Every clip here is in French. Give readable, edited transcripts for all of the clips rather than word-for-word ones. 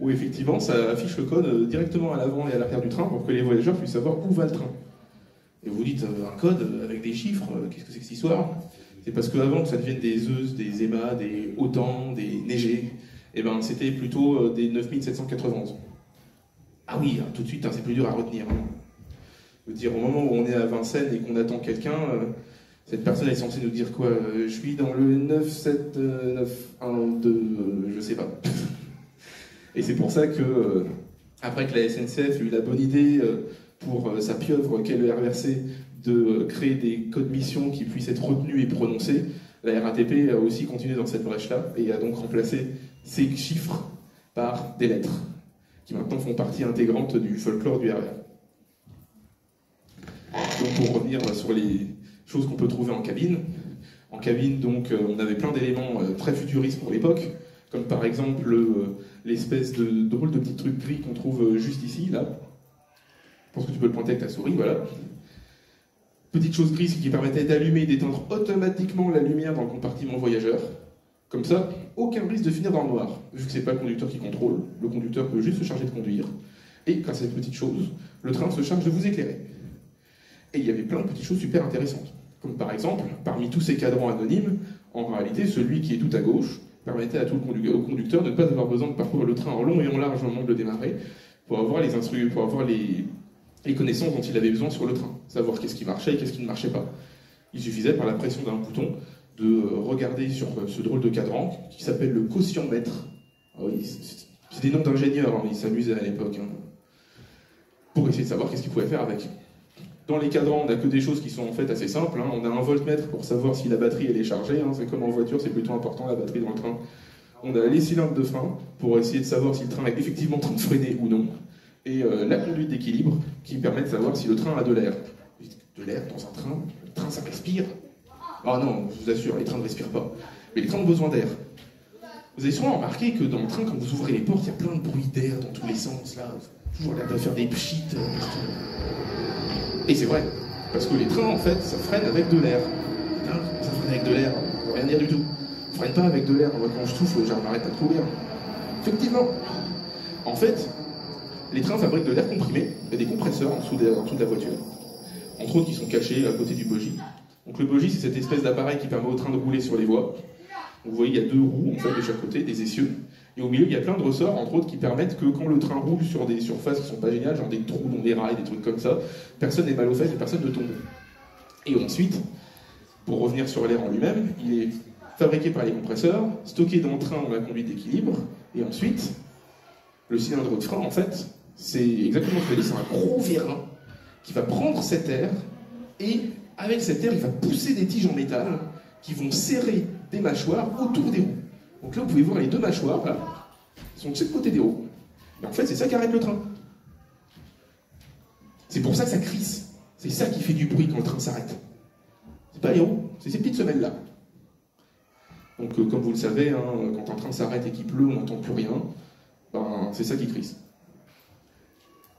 où effectivement ça affiche le code directement à l'avant et à l'arrière du train pour que les voyageurs puissent savoir où va le train. Et vous dites un code avec des chiffres, qu'est-ce que c'est que cette histoire? C'est parce qu'avant que ça devienne des Zeus, des Emma, des Autant, des Neigé, et ben c'était plutôt des 9791. Ah oui, tout de suite, c'est plus dur à retenir. Je veux dire, au moment où on est à Vincennes et qu'on attend quelqu'un, cette personne est censée nous dire quoi? Je suis dans le 97912, je sais pas. Et c'est pour ça que, après que la SNCF ait eu la bonne idée pour sa pieuvre qu'est le RRC de créer des codes missions qui puissent être retenus et prononcés, la RATP a aussi continué dans cette brèche-là et a donc remplacé ces chiffres par des lettres, qui maintenant font partie intégrante du folklore du RER. Donc pour revenir sur les choses qu'on peut trouver en cabine, donc, on avait plein d'éléments très futuristes pour l'époque, comme par exemple l'espèce de drôle de petit truc gris qu'on trouve juste ici, là. Je pense que tu peux le pointer avec ta souris, voilà. Petite chose grise qui permettait d'allumer et d'éteindre automatiquement la lumière dans le compartiment voyageur. Comme ça, aucun risque de finir dans le noir. Vu que c'est pas le conducteur qui contrôle, le conducteur peut juste se charger de conduire. Et grâce à cette petite chose, le train se charge de vous éclairer. Et il y avait plein de petites choses super intéressantes. Comme par exemple, parmi tous ces cadrans anonymes, en réalité, celui qui est tout à gauche permettait à tout au conducteur de ne pas avoir besoin de parcourir le train en long et en large au moment de le démarrer, pour avoir les connaissances dont il avait besoin sur le train. Savoir qu'est-ce qui marchait et qu'est-ce qui ne marchait pas. Il suffisait, par la pression d'un bouton, de regarder sur ce drôle de cadran, qui s'appelle le quotient-mètre. Ah oui, c'est des noms d'ingénieurs, ils s'amusaient à l'époque, pour essayer de savoir qu'est-ce qu'ils pouvaient faire avec. Dans les cadrans, on n'a que des choses qui sont en fait assez simples. On a un voltmètre pour savoir si la batterie elle est chargée. C'est comme en voiture, c'est plutôt important la batterie dans le train. On a les cylindres de frein pour essayer de savoir si le train est effectivement en train de freiner ou non. Et la conduite d'équilibre qui permet de savoir si le train a de l'air. De l'air dans un train? Le train ça respire? Ah non, je vous assure, les trains ne respirent pas. Mais les trains ont besoin d'air. Vous avez souvent remarqué que dans le train, quand vous ouvrez les portes, il y a plein de bruit d'air dans tous les sens, là. Toujours l'air de faire des pchits. Et c'est vrai, parce que les trains, en fait, ça freine avec de l'air. Ça freine avec de l'air, on peut rien dire du tout. Ça freine pas avec de l'air, moi quand je souffle, j'arrête pas de courir. Effectivement. En fait, les trains fabriquent de l'air comprimé, il y a des compresseurs en dessous de la voiture. Entre autres qui sont cachés à côté du bogie. Donc le bogie, c'est cette espèce d'appareil qui permet au train de rouler sur les voies. Donc, vous voyez, il y a deux roues, en fait, de chaque côté, des essieux. Et au milieu, il y a plein de ressorts, entre autres, qui permettent que quand le train roule sur des surfaces qui sont pas géniales, genre des trous dans des rails, des trucs comme ça, personne n'est mal aux fesses et personne ne tombe. Et ensuite, pour revenir sur l'air en lui-même, il est fabriqué par les compresseurs, stocké dans le train dans la conduite d'équilibre, et ensuite, le cylindre de frein, en fait, c'est exactement ce que je dis, c'est un gros vérin qui va prendre cet air, et avec cet air, il va pousser des tiges en métal qui vont serrer des mâchoires autour des roues. Donc là, vous pouvez voir les deux mâchoires, là, qui sont de chaque côté des roues. Et en fait, c'est ça qui arrête le train. C'est pour ça que ça crisse. C'est ça qui fait du bruit quand le train s'arrête. C'est pas les roues, c'est ces petites semelles-là. Donc, comme vous le savez, quand un train s'arrête et qu'il pleut, on n'entend plus rien. C'est ça qui crisse.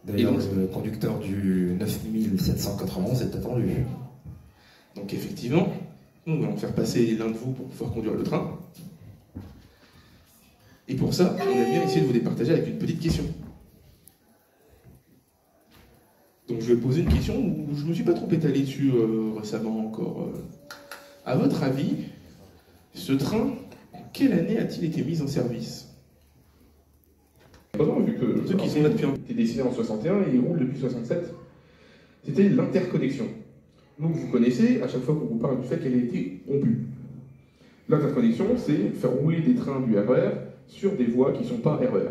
D'ailleurs, le conducteur du 9791 est attendu. Donc, effectivement, nous allons faire passer l'un de vous pour pouvoir conduire le train. Et pour ça, on aime bien essayer de vous départager avec une petite question. Donc je vais poser une question où je ne me suis pas trop étalé dessus récemment encore. À votre avis, ce train, en quelle année a-t-il été mis en service? Vu que ceux qui sont là depuis été dessiné en 61 et ils roulent depuis 67, c'était l'interconnexion. Donc vous connaissez, à chaque fois qu'on vous parle du fait qu'elle a été rompue. L'interconnexion, c'est faire rouler des trains du RER sur des voies qui ne sont pas RER.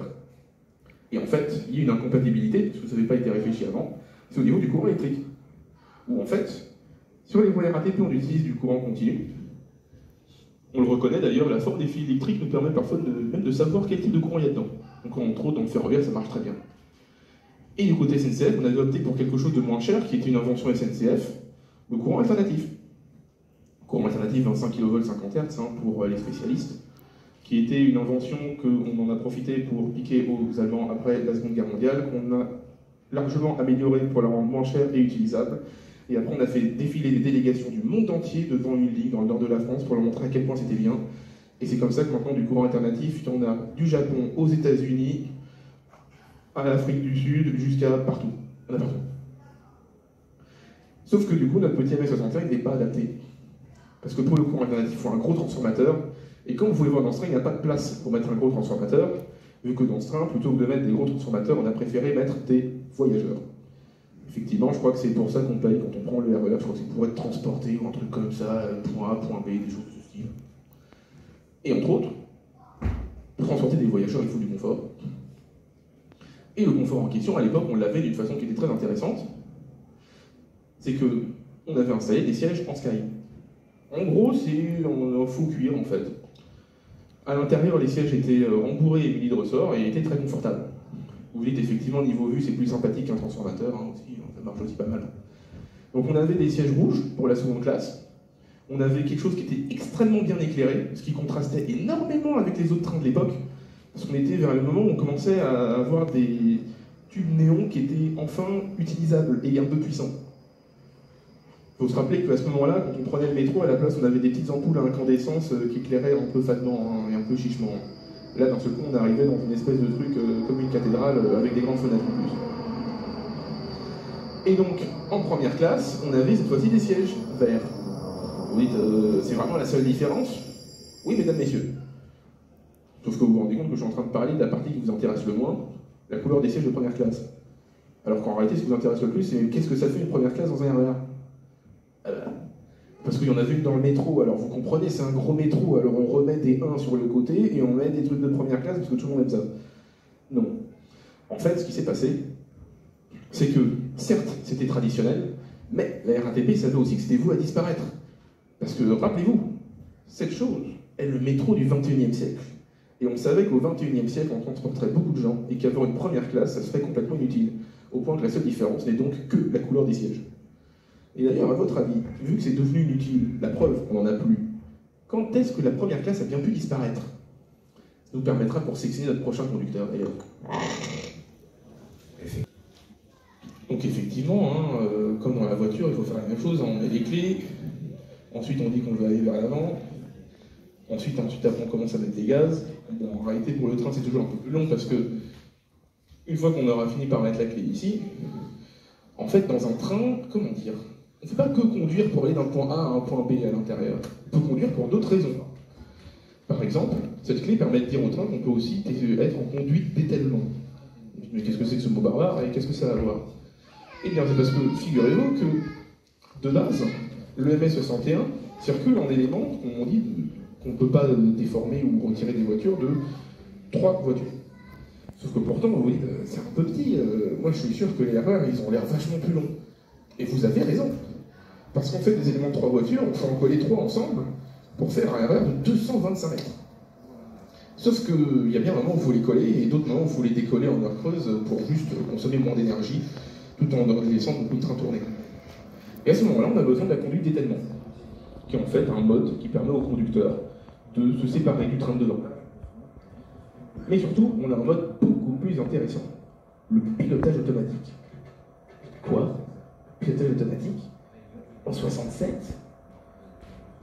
Et en fait, il y a une incompatibilité, parce que ça n'avait pas été réfléchi avant, c'est au niveau du courant électrique. Où en fait, sur les voies RATP, on utilise du courant continu. On le reconnaît d'ailleurs, la forme des fils électriques nous permet parfois même de savoir quel type de courant il y a dedans. Donc entre autres, dans le ferroviaire, ça marche très bien. Et du côté SNCF, on avait opté pour quelque chose de moins cher, qui était une invention SNCF, le courant alternatif. Courant alternatif 25 kV 50 Hz pour les spécialistes, qui était une invention qu'on en a profité pour piquer aux Allemands après la Seconde Guerre mondiale, qu'on a largement amélioré pour la rendre moins chère et utilisable. Et après, on a fait défiler des délégations du monde entier devant une ligne dans le nord de la France pour leur montrer à quel point c'était bien. Et c'est comme ça que maintenant, du courant alternatif, il y en a du Japon aux États-Unis, à l'Afrique du Sud, jusqu'à partout. On a partout. Sauf que du coup, notre petit MS-61 n'est pas adapté. Parce que pour le courant alternatif, il faut un gros transformateur. Et comme vous pouvez voir dans ce train, il n'y a pas de place pour mettre un gros transformateur. Vu que dans ce train, plutôt que de mettre des gros transformateurs, on a préféré mettre des voyageurs. Effectivement, je crois que c'est pour ça qu'on paye quand on prend le RER. Je crois que c'est pour être transporté ou un truc comme ça, point A, point B, des choses de ce style. Et entre autres, pour transporter des voyageurs, il faut du confort. Et le confort en question, à l'époque, on l'avait d'une façon qui était très intéressante. C'est que on avait installé des sièges en sky. En gros, c'est en faux cuir en fait. À l'intérieur, les sièges étaient rembourrés et munis de ressorts et étaient très confortables. Vous dites effectivement, niveau vue, c'est plus sympathique qu'un transformateur, hein, aussi, ça marche aussi pas mal. Donc on avait des sièges rouges pour la seconde classe. On avait quelque chose qui était extrêmement bien éclairé, ce qui contrastait énormément avec les autres trains de l'époque, parce qu'on était vers le moment où on commençait à avoir des tubes néons qui étaient enfin utilisables et un peu puissants. Il faut se rappeler qu'à ce moment-là, quand on prenait le métro, à la place, on avait des petites ampoules à incandescence qui éclairaient un peu fadement hein, et un peu chichement. Là, dans ce coup, on arrivait dans une espèce de truc comme une cathédrale avec des grandes fenêtres en plus. Et donc, en première classe, on avait cette fois-ci des sièges verts. Vous dites, c'est vraiment la seule différence? Oui, mesdames, messieurs. Sauf que vous vous rendez compte que je suis en train de parler de la partie qui vous intéresse le moins, la couleur des sièges de première classe. Alors qu'en réalité, ce qui vous intéresse le plus, c'est qu'est-ce que ça fait une première classe dans un RER? Parce qu'il y en avait une dans le métro, alors vous comprenez, c'est un gros métro, alors on remet des 1 sur le côté et on met des trucs de première classe parce que tout le monde aime ça. Non. En fait, ce qui s'est passé, c'est que, certes, c'était traditionnel, mais la RATP savait aussi que c'était vous à disparaître. Parce que, rappelez-vous, cette chose est le métro du 21e siècle. Et on savait qu'au 21e siècle, on transporterait beaucoup de gens et qu'avoir une première classe, ça serait complètement inutile. Au point que la seule différence n'est donc que la couleur des sièges. Et d'ailleurs, à votre avis, vu que c'est devenu inutile, la preuve qu'on n'en a plus, quand est-ce que la première classe a bien pu disparaître? Ça nous permettra pour sélectionner notre prochain conducteur, d'ailleurs. Donc effectivement, hein, comme dans la voiture, il faut faire la même chose, on met les clés, ensuite on dit qu'on veut aller vers l'avant, ensuite après on commence à mettre des gaz. Bon, en réalité, pour le train, c'est toujours un peu plus long parce que, une fois qu'on aura fini par mettre la clé ici, en fait, dans un train, comment dire, on ne fait pas que conduire pour aller d'un point A à un point B à l'intérieur. On peut conduire pour d'autres raisons. Par exemple, cette clé permet de dire au train qu'on peut aussi être en conduite d'étellement. Mais qu'est-ce que c'est que ce mot barbare et qu'est-ce que ça va avoir? Eh bien, c'est parce que, figurez-vous que, de base, le MS-61 circule en éléments qu'on dit qu'on ne peut pas déformer ou retirer des voitures de 3 voitures. Sauf que pourtant, vous dites, c'est un peu petit. Moi, je suis sûr que les RER, ils ont l'air vachement plus longs. Et vous avez raison. Parce qu'en fait, des éléments de 3 voitures, on peut en coller 3 ensemble pour faire un RER de 225 mètres. Sauf qu'il y a bien un moment où il faut les coller et d'autres moments où il faut les décoller en heure creuse pour juste consommer moins d'énergie tout en laissant beaucoup de trains tourner. Et à ce moment-là, on a besoin de la conduite d'étellement, qui est en fait un mode qui permet au conducteur de se séparer du train de devant. Mais surtout, on a un mode beaucoup plus intéressant, le pilotage automatique. Quoi? Pilotage automatique? En 67?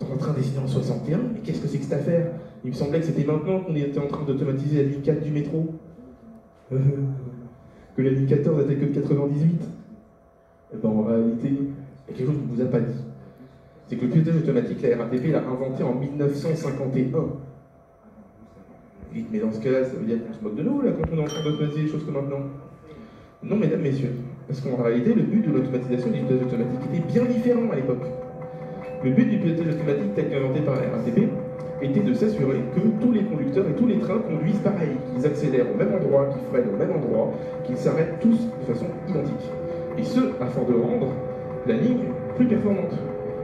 Dans un train dessiné en 61? Mais qu'est-ce que c'est que cette affaire? Il me semblait que c'était maintenant qu'on était en train d'automatiser la ligne 4 du métro. Que la ligne 14 n'était que de 98. Et ben en réalité, il y a quelque chose qu'on ne vous a pas dit. C'est que le pilotage automatique, la RATP l'a inventé en 1951. Mais dans ce cas-là, ça veut dire qu'on se moque de nous, là, quand on est en train d'automatiser les choses comme maintenant? Non, mesdames, messieurs. Parce qu'en réalité, le but de l'automatisation du pilotage automatique était bien différent à l'époque. Le but du pilotage automatique tel qu'inventé par la RATP était de s'assurer que tous les conducteurs et tous les trains conduisent pareil, qu'ils accélèrent au même endroit, qu'ils freinent au même endroit, qu'ils s'arrêtent tous de façon identique. Et ce, afin de rendre la ligne plus performante.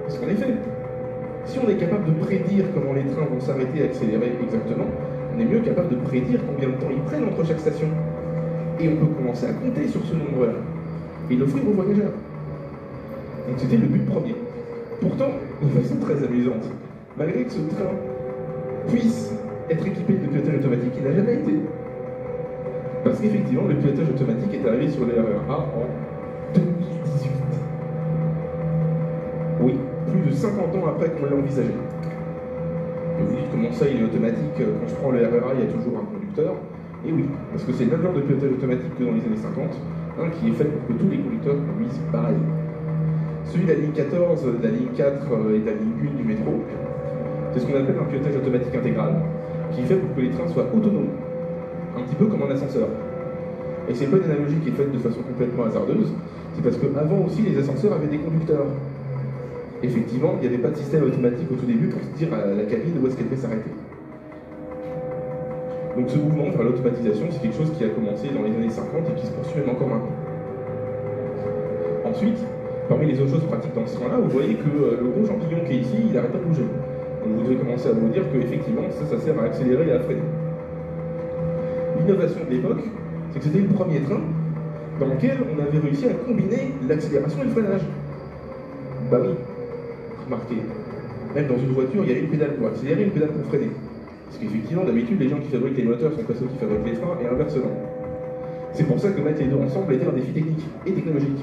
Parce qu'en effet, si on est capable de prédire comment les trains vont s'arrêter et accélérer exactement, on est mieux capable de prédire combien de temps ils prennent entre chaque station. Et on peut commencer à compter sur ce nombre-là et l'offrir aux voyageurs. Donc c'était le but premier. Pourtant, de façon très amusante, malgré que ce train puisse être équipé de pilotage automatique, il n'a jamais été. Parce qu'effectivement, le pilotage automatique est arrivé sur les RER A en 2018. Oui, plus de 50 ans après qu'on l'a envisagé. Et vous dites comment ça, il est automatique? Quand je prends le RER A, il y a toujours un conducteur. Et oui, parce que c'est le même genre de pilotage automatique que dans les années 50, hein, qui est fait pour que tous les conducteurs conduisent pareil. Celui de la ligne 14, de la ligne 4 et de la ligne 1 du métro, c'est ce qu'on appelle un pilotage automatique intégral, qui est fait pour que les trains soient autonomes, un petit peu comme un ascenseur. Et c'est pas une analogie qui est faite de façon complètement hasardeuse, c'est parce qu'avant aussi les ascenseurs avaient des conducteurs. Effectivement, il n'y avait pas de système automatique au tout début pour se dire à la cabine où est-ce qu'elle devait s'arrêter. Donc ce mouvement vers l'automatisation, c'est quelque chose qui a commencé dans les années 50 et qui se poursuit même encore maintenant. Ensuite, parmi les autres choses pratiques dans ce train-là, vous voyez que le gros champignon qui est ici, il n'arrête pas de bouger. Donc vous devez commencer à vous dire qu'effectivement, ça sert à accélérer et à freiner. L'innovation de l'époque, c'est que c'était le premier train dans lequel on avait réussi à combiner l'accélération et le freinage. Bah oui, remarquez, même dans une voiture, il y a une pédale pour accélérer et une pédale pour freiner. Parce qu'effectivement, d'habitude, les gens qui fabriquent les moteurs sont pas ceux qui fabriquent les freins, et inversement. C'est pour ça que mettre les deux ensemble était un défi technique et technologique,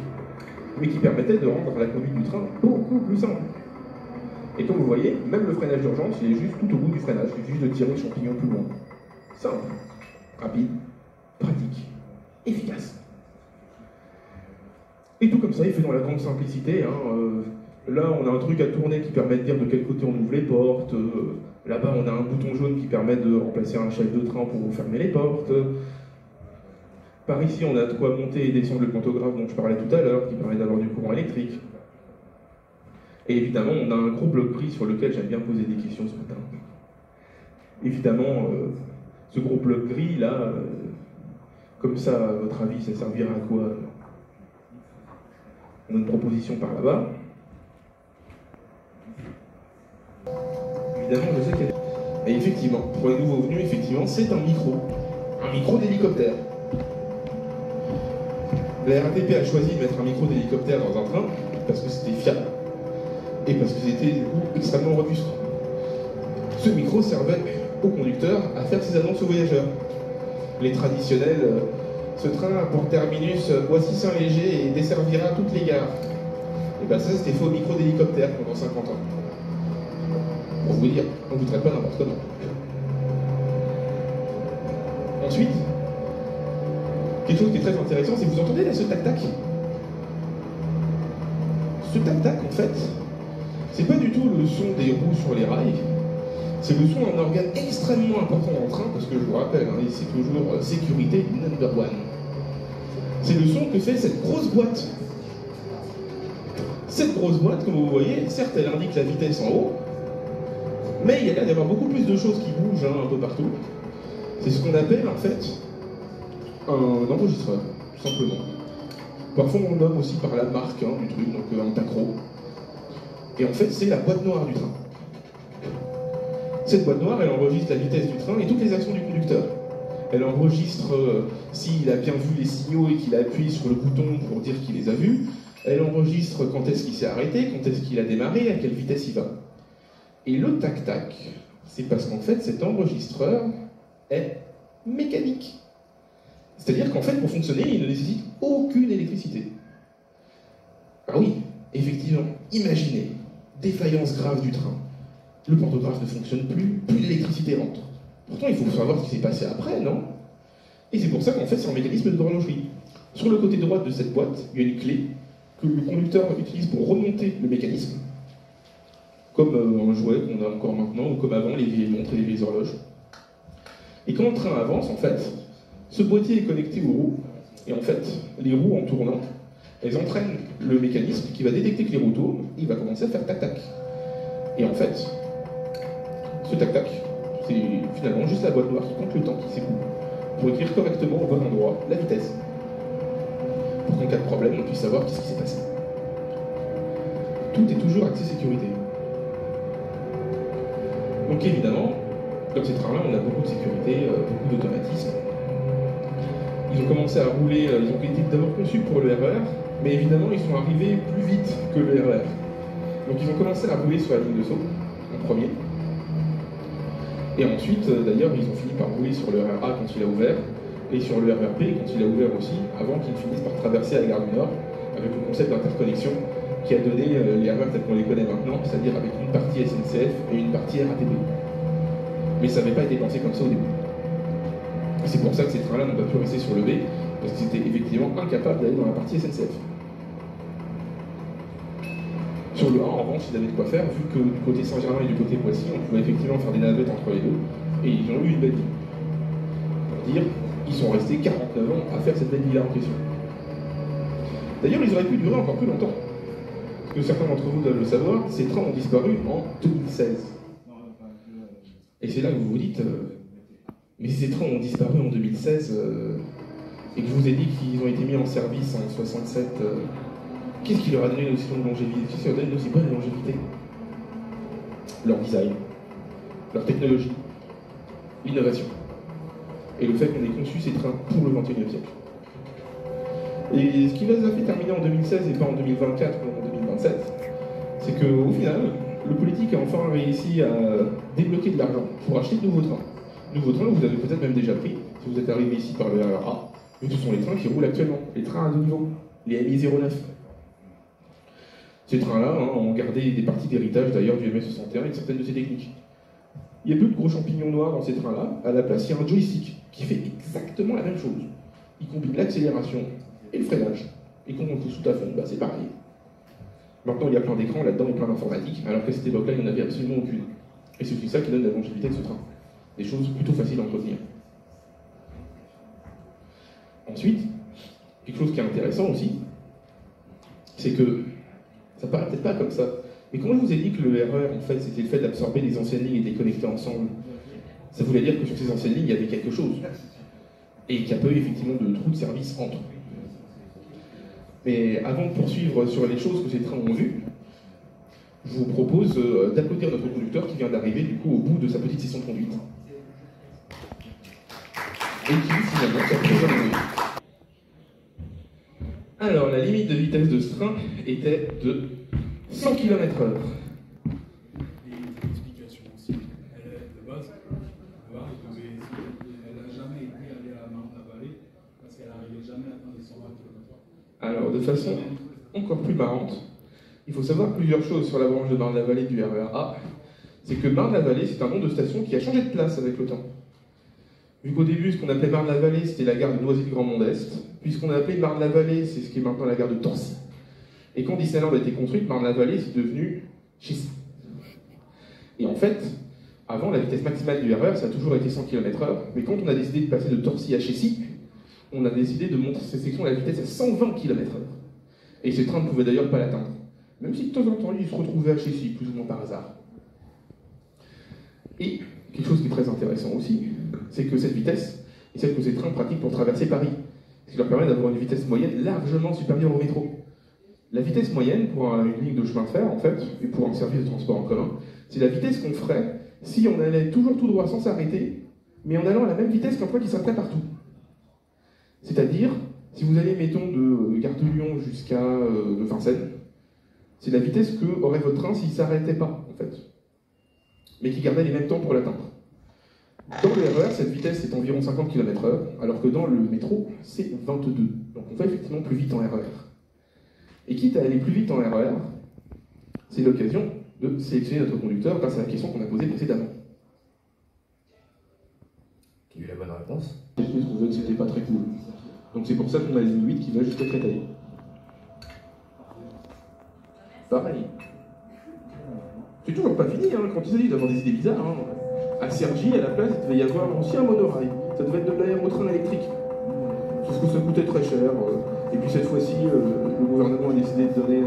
mais qui permettait de rendre la conduite du train beaucoup plus simple. Et comme vous voyez, même le freinage d'urgence, il est juste tout au bout du freinage, il suffit juste de tirer le champignon plus loin. Simple, rapide, pratique, efficace. Et tout comme ça, il fait dans la grande simplicité. Là, on a un truc à tourner qui permet de dire de quel côté on ouvre les portes. Là-bas, on a un bouton jaune qui permet de remplacer un chef de train pour fermer les portes. Par ici, on a de quoi monter et descendre le pantographe dont je parlais tout à l'heure, qui permet d'avoir du courant électrique. Et évidemment, on a un gros bloc gris sur lequel j'aime bien poser des questions ce matin. Évidemment, ce gros bloc gris, là, comme ça, à votre avis, ça servira à quoi? On a une proposition par là-bas. Évidemment, je sais qu'il y a... Et effectivement, pour les nouveaux venus, effectivement, c'est un micro d'hélicoptère. La RATP a choisi de mettre un micro d'hélicoptère dans un train parce que c'était fiable et parce que c'était du coup extrêmement robuste. Ce micro servait au conducteur à faire ses annonces aux voyageurs. Les traditionnels, ce train a pour terminus voici Saint-Léger et desservira toutes les gares. Et bien ça, c'était faux micro d'hélicoptère pendant 50 ans. Pour vous dire, on ne vous traite pas n'importe comment. Ensuite, quelque chose qui est très intéressant, c'est que vous entendez là ce tac-tac. Ce tac-tac, en fait, c'est pas du tout le son des roues sur les rails, c'est le son d'un organe extrêmement important dans le train, parce que je vous rappelle, hein, c'est toujours sécurité number one. C'est le son que fait cette grosse boîte. Cette grosse boîte, comme vous voyez, certes elle indique la vitesse en haut, mais il y a l'air d'avoir beaucoup plus de choses qui bougent un peu partout. C'est ce qu'on appelle en fait un enregistreur, tout simplement. Parfois on le nomme aussi par la marque du truc, donc un tacro. Et en fait c'est la boîte noire du train. Cette boîte noire, elle enregistre la vitesse du train et toutes les actions du conducteur. Elle enregistre s'il a bien vu les signaux et qu'il a appuyé sur le bouton pour dire qu'il les a vus. Elle enregistre quand est-ce qu'il s'est arrêté, quand est-ce qu'il a démarré, à quelle vitesse il va. Et le tac-tac, c'est parce qu'en fait, cet enregistreur est mécanique. C'est-à-dire qu'en fait, pour fonctionner, il ne nécessite aucune électricité. Ah oui, effectivement, imaginez, défaillance grave du train. Le pantographe ne fonctionne plus d'électricité rentre. Pourtant, il faut savoir ce qui s'est passé après, non? Et c'est pour ça qu'en fait, c'est un mécanisme d'horlogerie. Sur le côté droit de cette boîte, il y a une clé que le conducteur utilise pour remonter le mécanisme, comme un jouet qu'on a encore maintenant, ou comme avant les vieilles montres et les vieilles horloges. Et quand le train avance, en fait, ce boîtier est connecté aux roues, et en fait, les roues, en tournant, elles entraînent le mécanisme qui va détecter que les roues tournent, et il va commencer à faire tac-tac. Et en fait, ce tac-tac, c'est finalement juste la boîte noire qui compte le temps qui s'écoule, pour écrire correctement au bon endroit la vitesse. Pour qu'en cas de problème, on puisse savoir ce qui s'est passé. Tout est toujours axé sécurité. Donc évidemment, dans ces trains-là, on a beaucoup de sécurité, beaucoup d'automatisme. Ils ont commencé à rouler, ils ont été d'abord conçus pour le RER, mais évidemment, ils sont arrivés plus vite que le RER. Donc ils ont commencé à rouler sur la ligne de saut, en premier. Et ensuite, d'ailleurs, ils ont fini par rouler sur le RER A quand il a ouvert, et sur le RER B quand il a ouvert aussi, avant qu'ils finissent par traverser la gare du Nord, avec le concept d'interconnexion qui a donné les RER tels qu'on les connaît maintenant, c'est-à-dire avec une partie SNCF et une partie RATP. Mais ça n'avait pas été pensé comme ça au début. C'est pour ça que ces trains-là n'ont pas pu rester sur le B, parce qu'ils étaient effectivement incapables d'aller dans la partie SNCF. Sur le A, en revanche, ils avaient de quoi faire, vu que du côté Saint-Germain et du côté Poissy, on pouvait effectivement faire des navettes entre les deux, et ils ont eu une belle vie. Pour dire, ils sont restés 49 ans à faire cette belle vie-là en question. D'ailleurs, ils auraient pu durer encore plus longtemps. Parce que certains d'entre vous doivent le savoir, ces trains ont disparu en 2016. Et c'est là que vous vous dites, mais si ces trains ont disparu en 2016, et que je vous ai dit qu'ils ont été mis en service en 67, qu'est-ce qui leur a donné une aussi longue longévité? Qu'est-ce qui leur donne une aussi bonne longévité? Leur design, leur technologie, l'innovation. Et le fait qu'on ait conçu ces trains pour le XXIe siècle. Et ce qui les a fait terminer en 2016 et pas en 2024 ou en 2027, c'est qu'au final, le politique a enfin réussi à débloquer de l'argent pour acheter de nouveaux trains. Nouveaux trains que vous avez peut-être même déjà pris, si vous êtes arrivé ici par le RER-A, mais ce sont les trains qui roulent actuellement, les trains à deux niveaux, les MI-09. Ces trains-là ont gardé des parties d'héritage d'ailleurs du MS-61 et certaines de ses techniques. Il n'y a plus de gros champignons noirs dans ces trains-là, à la place il y a un joystick qui fait exactement la même chose. Il combine l'accélération et le freinage. Et quand on le fout sous à fond, bah c'est pareil. Maintenant il y a plein d'écrans là-dedans et plein d'informatique, alors qu'à cette époque-là il n'y en avait absolument aucune. Et c'est aussi ça qui donne la longévité de ce train. Des choses plutôt faciles à entretenir. Ensuite, quelque chose qui est intéressant aussi, c'est que ça paraît peut-être pas comme ça, mais quand je vous ai dit que le RER, en fait, c'était le fait d'absorber les anciennes lignes et de les connecter ensemble, ça voulait dire que sur ces anciennes lignes, il y avait quelque chose. Et qu'il n'y a pas eu effectivement de trou de service entre. Mais avant de poursuivre sur les choses que ces trains ont vues, je vous propose d'applaudir notre conducteur qui vient d'arriver du coup au bout de sa petite session de conduite. Et qui finalement s'est présenté. Alors, la limite de vitesse de ce train était de 100 km/h. Explication aussi. De base, elle n'a jamais été allée à Marne-la-Vallée parce qu'elle n'arrivait jamais à atteindre les 120 km/h. Alors, de façon encore plus marrante, il faut savoir plusieurs choses sur la branche de Marne-la-Vallée du RER-A. C'est que Marne-la-Vallée, c'est un nom de station qui a changé de place avec le temps. Vu qu'au début, ce qu'on appelait Marne-la-Vallée, c'était la gare de Noisy-le-Grand-Mont-d'Est. Puis ce qu'on a appelé Marne-la-Vallée, c'est ce qui est maintenant la gare de Torcy. Et quand Disneyland a été construite, Marne-la-Vallée, c'est devenu Chessy. Et en fait, avant, la vitesse maximale du RER, ça a toujours été 100 km/h. Mais quand on a décidé de passer de Torcy à Chessy, on a décidé de monter cette section à la vitesse à 120 km/h. Et ces trains ne pouvaient d'ailleurs pas l'atteindre. Même si de temps en temps, ils se retrouvaient à Chessy, plus ou moins par hasard. Et quelque chose qui est très intéressant aussi, c'est que cette vitesse est celle que ces trains pratiquent pour traverser Paris. Ce qui leur permet d'avoir une vitesse moyenne largement supérieure au métro. La vitesse moyenne pour une ligne de chemin de fer, en fait, et pour un service de transport en commun, c'est la vitesse qu'on ferait si on allait toujours tout droit sans s'arrêter, mais en allant à la même vitesse qu'un train qui s'arrêterait partout. C'est-à-dire, si vous allez, mettons, de Gare de Lyon jusqu'à Vincennes, c'est la vitesse que aurait votre train s'il ne s'arrêtait pas, en fait, mais qui gardait les mêmes temps pour l'atteindre. Dans le RER, cette vitesse est environ 50 km/h, alors que dans le métro, c'est 22. Donc on va effectivement plus vite en RER. Et quitte à aller plus vite en RER, c'est l'occasion de sélectionner notre conducteur grâce à la question qu'on a posée précédemment. Qui a eu la bonne réponse? J'ai trouvé que c'était pas très cool. Donc c'est pour ça qu'on a la ligne 8 qui va jusqu'à Créteil. Pareil. C'est toujours pas fini, hein, quand il s'agit d'avoir des idées bizarres. Hein. À Cergy, à la place, il devait y avoir un ancien monorail. Ça devait être de l'aérotrain électrique. Sauf que ça coûtait très cher. Et puis cette fois-ci, le gouvernement a décidé de donner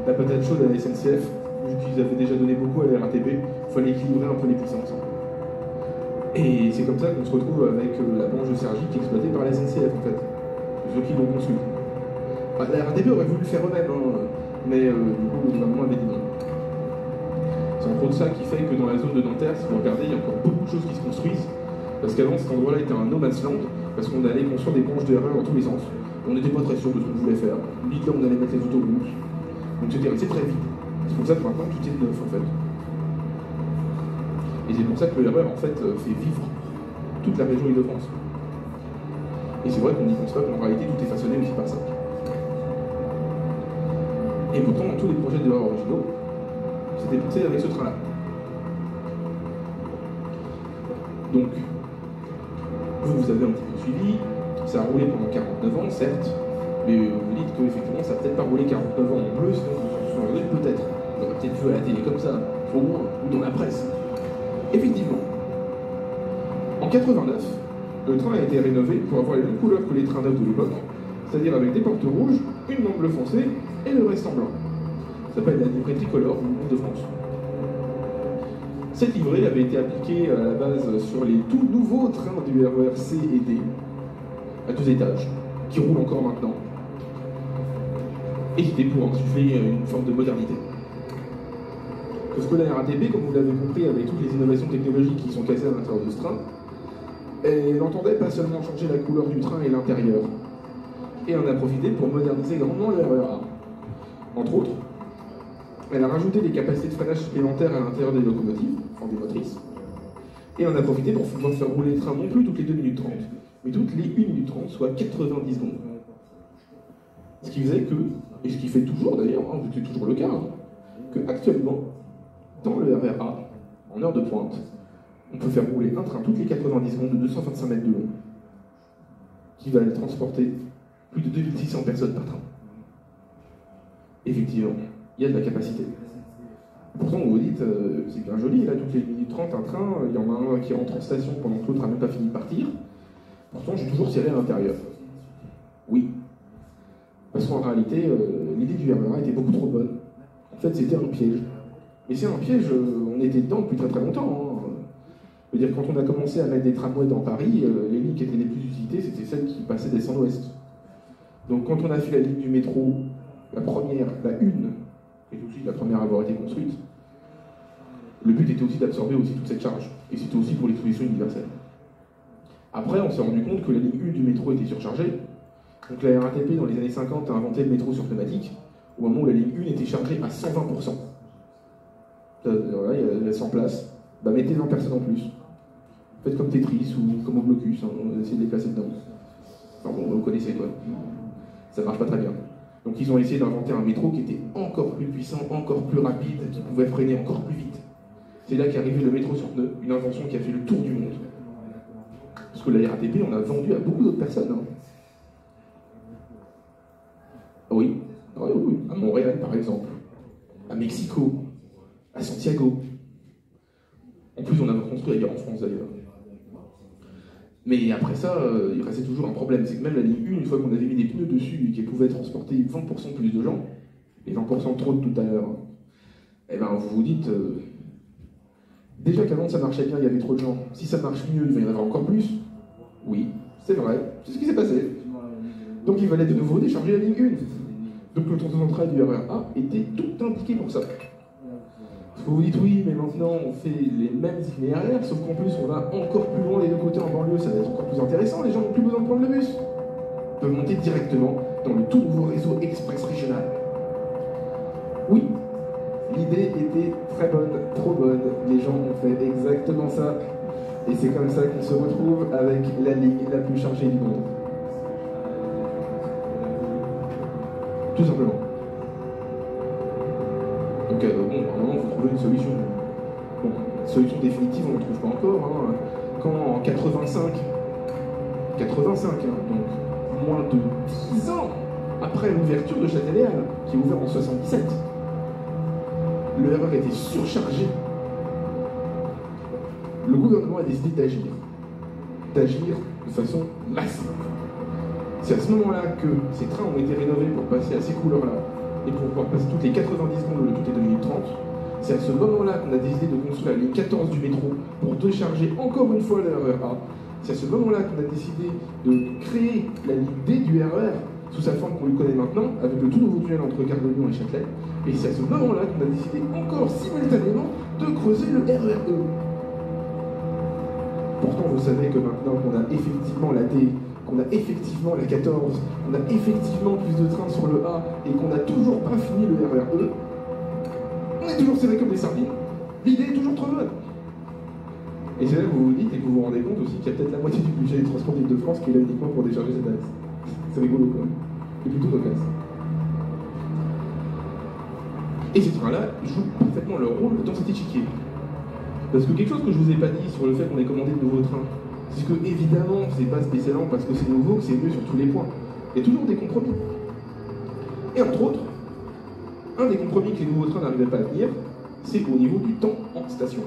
la patate chaude à la SNCF, vu qu'ils avaient déjà donné beaucoup à la RATP. Il fallait équilibrer un peu les puissances. Et c'est comme ça qu'on se retrouve avec la branche de Cergy qui est exploitée par la SNCF, en fait. Ceux qui l'ont construit. La RATP aurait voulu le faire eux-mêmes, hein, mais du coup, le gouvernement avait dit non. C'est entre autres ça qui fait que dans la zone de Nanterre, si vous regardez, il y a encore beaucoup de choses qui se construisent. Parce qu'avant, cet endroit-là était un no man's land, parce qu'on allait construire des branches de RER dans tous les sens. On n'était pas très sûr de ce qu'on voulait faire. Ni de là, on allait mettre les autoroutes. Donc c'était resté très vite. C'est pour ça que maintenant, tout est neuf, en fait. Et c'est pour ça que le RER, en fait, fait vivre toute la région Île-de-France. Et c'est vrai qu'on n'y pense pas, qu'en réalité, tout est façonné aussi par ça. Et pourtant, dans tous les projets de RER originaux, c'était pensé avec ce train-là. Donc, vous avez un petit peu suivi, ça a roulé pendant 49 ans, certes, mais vous vous dites qu'effectivement, ça n'a peut-être pas roulé 49 ans en bleu, sinon vous vous en souviendrez peut-être. On l'aurait peut-être vu à la télé comme ça, au moins, ou dans la presse. Effectivement, en 89, le train a été rénové pour avoir les mêmes couleurs que les trains neufs de l'époque, c'est-à-dire avec des portes rouges, une bande bleu foncé et le reste en blanc. Ça s'appelle la livrée tricolore du Monde de France. Cette livrée avait été appliquée à la base sur les tout nouveaux trains du RER C et D, à 2 étages, qui roulent encore maintenant. Et c'était pour insuffler une forme de modernité. Sauf que la RATP, comme vous l'avez compris, avec toutes les innovations technologiques qui sont cassées à l'intérieur de ce train, elle n'entendait pas seulement changer la couleur du train et l'intérieur. Et on a profité pour moderniser grandement le RER A. Entre autres, elle a rajouté des capacités de freinage supplémentaires à l'intérieur des locomotives, enfin des motrices. Et on a profité pour pouvoir faire rouler le train non plus toutes les 2 minutes 30, mais toutes les 1 minute 30, soit 90 secondes. Ce qui faisait que, et ce qui fait toujours d'ailleurs, c'est toujours le cas, que actuellement, dans le RER A, en heure de pointe, on peut faire rouler un train toutes les 90 secondes de 225 mètres de long, qui va transporter plus de 2600 personnes par train. Effectivement, il y a de la capacité. Pourtant, vous vous dites, c'est bien joli, là, toutes les minutes 30, un train, il y en a un qui rentre en station pendant que l'autre n'a même pas fini de partir. Pourtant, j'ai toujours serré à l'intérieur. Oui. Parce qu'en réalité, l'idée du RER A était beaucoup trop bonne. En fait, c'était un piège. Mais c'est un piège, on était dedans depuis très très longtemps. Hein. Je veux dire, quand on a commencé à mettre des tramways dans Paris, les lignes qui étaient les plus utilisées, c'était celles qui passaient d'est-ouest. Donc quand on a fait la ligne du métro, la première, la une, et tout de suite la première à avoir été construite, le but était aussi d'absorber aussi toute cette charge. Et c'était aussi pour l'exposition universelle. Après, on s'est rendu compte que la ligne 1 du métro était surchargée. Donc la RATP, dans les années 50, a inventé le métro sur pneumatique, au moment où la ligne 1 était chargée à 120%. Voilà, il y a 100 places. Bah, mettez 20 personnes en plus. Faites comme Tetris ou comme Oblocus, hein, on essaie de les placer dedans. Enfin bon, vous connaissez quoi. Ça marche pas très bien. Donc ils ont essayé d'inventer un métro qui était encore plus puissant, encore plus rapide, qui pouvait freiner encore plus vite. C'est là qu'est arrivé le métro sur pneu, une invention qui a fait le tour du monde. Parce que la RATP, on a vendu à beaucoup d'autres personnes. Hein. Oui. Oui, oui, à Montréal par exemple, à Mexico, à Santiago. En plus, on a construit ailleurs en France d'ailleurs. Mais après ça, il restait toujours un problème. C'est que même la ligne 1, une fois qu'on avait mis des pneus dessus et qu'elle pouvait transporter 20% plus de gens, et 20% de trop de tout à l'heure, eh ben vous vous dites, déjà qu'avant ça marchait bien, il y avait trop de gens. Si ça marche mieux, il va y en avoir encore plus. Oui, c'est vrai, c'est ce qui s'est passé. Donc il fallait de nouveau décharger la ligne 1. Donc le tour central du RER A était tout indiqué pour ça. Vous vous dites oui, mais maintenant on fait les mêmes itinéraires, sauf qu'en plus on va encore plus loin les deux côtés en banlieue, ça va être encore plus intéressant, les gens n'ont plus besoin de prendre le bus. Ils peuvent monter directement dans le tout nouveau réseau express régional. Oui, l'idée était très bonne, trop bonne, les gens ont fait exactement ça, et c'est comme ça qu'on se retrouve avec la ligne la plus chargée du monde. Tout simplement. Donc, bon, à un moment, il faut trouver une solution. Bon, solution définitive, on ne trouve pas encore. Hein. Quand en 85, donc moins de 10 ans après l'ouverture de Châtelet-Halles, qui est ouvert en 77, le RER était surchargé. Le gouvernement a décidé d'agir de façon massive. C'est à ce moment-là que ces trains ont été rénovés pour passer à ces couleurs-là et pour pouvoir passer toutes les 90 secondes ou toutes les 2 minutes 30. C'est à ce moment-là qu'on a décidé de construire la ligne 14 du métro pour décharger encore une fois le RER A. C'est à ce moment-là qu'on a décidé de créer la ligne D du RER sous sa forme qu'on lui connaît maintenant, avec le tout nouveau tunnel entre Gare de Lyon et Châtelet. Et c'est à ce moment-là qu'on a décidé encore simultanément de creuser le RER E. Pourtant, vous savez que maintenant qu'on a effectivement la D, qu'on a effectivement la 14, qu'on a effectivement plus de trains sur le A et qu'on n'a toujours pas fini le RER E, on est toujours serré comme des sardines. L'idée est toujours trop bonne. Et c'est là que vous vous dites et que vous vous rendez compte aussi qu'il y a peut-être la moitié du budget des transports d'Île-de-France qui est là uniquement pour décharger cette axe. C'est rigolo quand même. C'est plutôt cocasse. Et ces trains-là jouent parfaitement leur rôle dans cet échiquier. Parce que quelque chose que je vous ai pas dit sur le fait qu'on ait commandé de nouveaux trains, C'est que, évidemment, c'est pas spécialement parce que c'est nouveau que c'est mieux sur tous les points. Il y a toujours des compromis. Et entre autres, un des compromis que les nouveaux trains n'arrivaient pas à tenir, c'est au niveau du temps en station.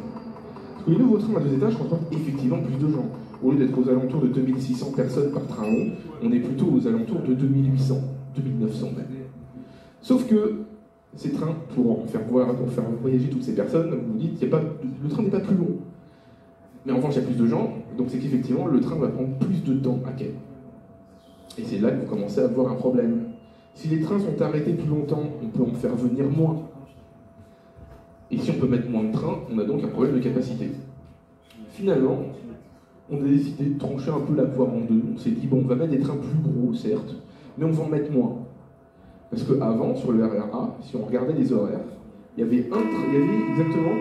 Parce que les nouveaux trains à 2 étages transportent effectivement plus de gens. Au lieu d'être aux alentours de 2600 personnes par train long, on est plutôt aux alentours de 2800, 2900 même. Sauf que ces trains, pour faire voyager toutes ces personnes, vous dites, le train n'est pas plus long. Mais en revanche, il y a plus de gens, donc c'est qu'effectivement, le train va prendre plus de temps à quai. Et c'est là que vous commencez à avoir un problème. Si les trains sont arrêtés plus longtemps, on peut en faire venir moins. Et si on peut mettre moins de trains, on a donc un problème de capacité. Finalement, on a décidé de trancher un peu la poire en deux. On s'est dit, bon, on va mettre des trains plus gros, certes, mais on va en mettre moins. Parce qu'avant, sur le RER A, si on regardait les horaires, il y avait exactement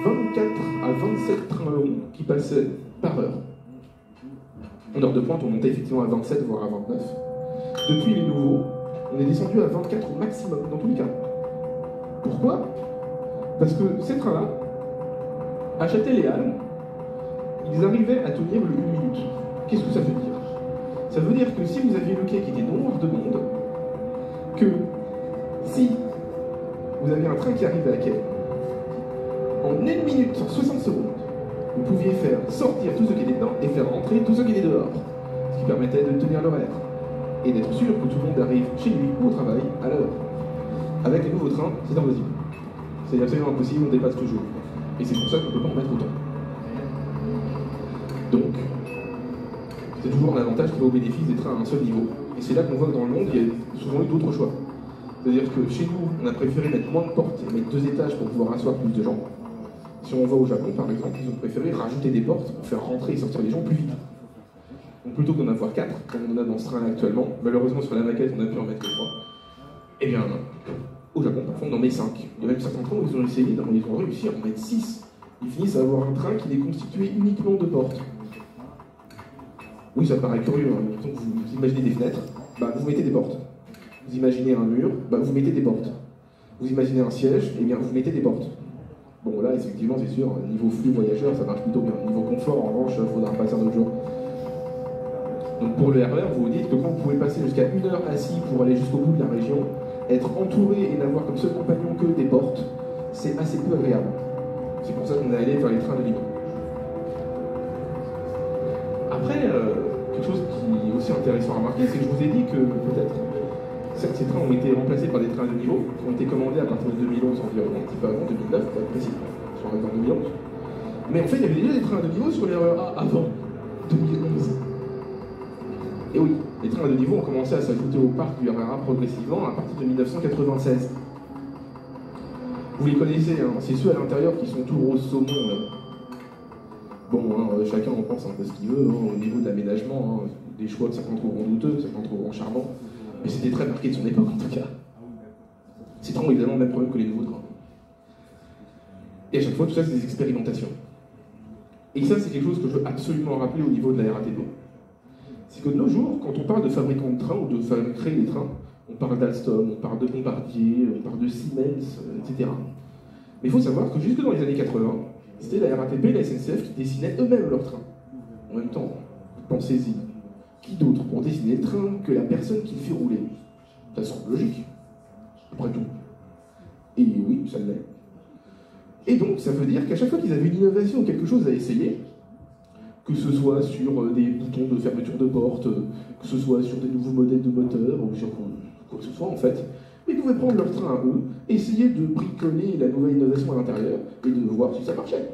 24 à 27 trains longs qui passaient par heure. En heure de pointe, on montait effectivement à 27, voire à 29. Depuis les nouveaux, on est descendu à 24 au maximum, dans tous les cas. Pourquoi? Parce que ces trains-là, à Châtel et Halles, ils arrivaient à tenir le 1 minute. Qu'est-ce que ça veut dire? Ça veut dire que si vous aviez le quai qui était noir de monde, que si vous aviez un train qui arrivait à quai, en 1 minute, en 60 secondes, vous pouviez faire sortir tous ceux qui étaient dedans et faire rentrer tous ceux qui étaient dehors. Ce qui permettait de tenir l'horaire. Et d'être sûr que tout le monde arrive chez lui ou au travail à l'heure. Avec les nouveaux trains, c'est impossible. C'est absolument impossible, on dépasse toujours. Et c'est pour ça qu'on ne peut pas en mettre autant. Donc, c'est toujours un avantage qui va au bénéfice des trains à un seul niveau. Et c'est là qu'on voit que dans le monde, il y a souvent eu d'autres choix. C'est-à-dire que chez nous, on a préféré mettre moins de portes et mettre 2 étages pour pouvoir asseoir plus de gens. Si on va au Japon, par exemple, ils ont préféré rajouter des portes pour faire rentrer et sortir les gens plus vite. Donc plutôt que d'en avoir 4, comme on en a dans ce train actuellement, malheureusement sur la maquette on a pu en mettre que 3, eh bien, au Japon, parfois on en met 5. Il y a même certains trains où ils ont essayé, ils ont réussi à en mettre 6. Ils finissent à avoir un train qui est constitué uniquement de portes. Oui, ça paraît curieux, hein. Donc vous imaginez des fenêtres, bah, vous mettez des portes. Vous imaginez un mur, bah, vous mettez des portes. Vous imaginez un siège, eh bien vous mettez des portes. Bon là, effectivement, c'est sûr, niveau flux voyageurs, ça marche plutôt bien. Niveau confort, en revanche, il faudra passer un autre jour. Donc pour le RER, vous vous dites que quand vous pouvez passer jusqu'à 1 heure assis pour aller jusqu'au bout de la région, être entouré et n'avoir comme seul compagnon que des portes, c'est assez peu agréable. C'est pour ça qu'on est allé vers les trains de libre. Après, quelque chose qui est aussi intéressant à remarquer, c'est que je vous ai dit que peut-être, certes ces trains ont été remplacés par des trains de niveau, qui ont été commandés à partir de 2011 environ, un petit peu avant 2009, pour être précis, sur en 2011. Mais en fait, il y avait déjà des trains de niveau sur les RER A avant 2011. Et oui, les trains de niveau ont commencé à s'ajouter au parc du RER A progressivement à partir de 1996. Vous les connaissez, hein, c'est ceux à l'intérieur qui sont tout rose saumon. Bon, hein, chacun en pense un peu ce qu'il veut, hein, au niveau de l'aménagement, hein, des choix que certains trouveront douteux, certains trouveront charmants, mais c'était très marqué de son époque en tout cas. Ces trains ont évidemment le même problème que les nouveaux trains. Et à chaque fois, tout ça, c'est des expérimentations. Et ça, c'est quelque chose que je veux absolument rappeler au niveau de la RATP. C'est que de nos jours, quand on parle de fabricants de trains ou de créer des trains, on parle d'Alstom, on parle de Bombardier, on parle de Siemens, etc. Mais il faut savoir que jusque dans les années 80, c'était la RATP et la SNCF qui dessinaient eux-mêmes leurs trains. En même temps, pensez-y. Qui d'autre pour dessiner le train que la personne qui le fait rouler? Ça semble logique, après tout. Et oui, ça l'est. Et donc, ça veut dire qu'à chaque fois qu'ils avaient une innovation ou quelque chose à essayer, que ce soit sur des boutons de fermeture de porte, que ce soit sur des nouveaux modèles de moteurs, ou sur quoi que ce soit en fait, ils pouvaient prendre leur train à eux, essayer de bricoler la nouvelle innovation à l'intérieur, et de voir si ça marchait.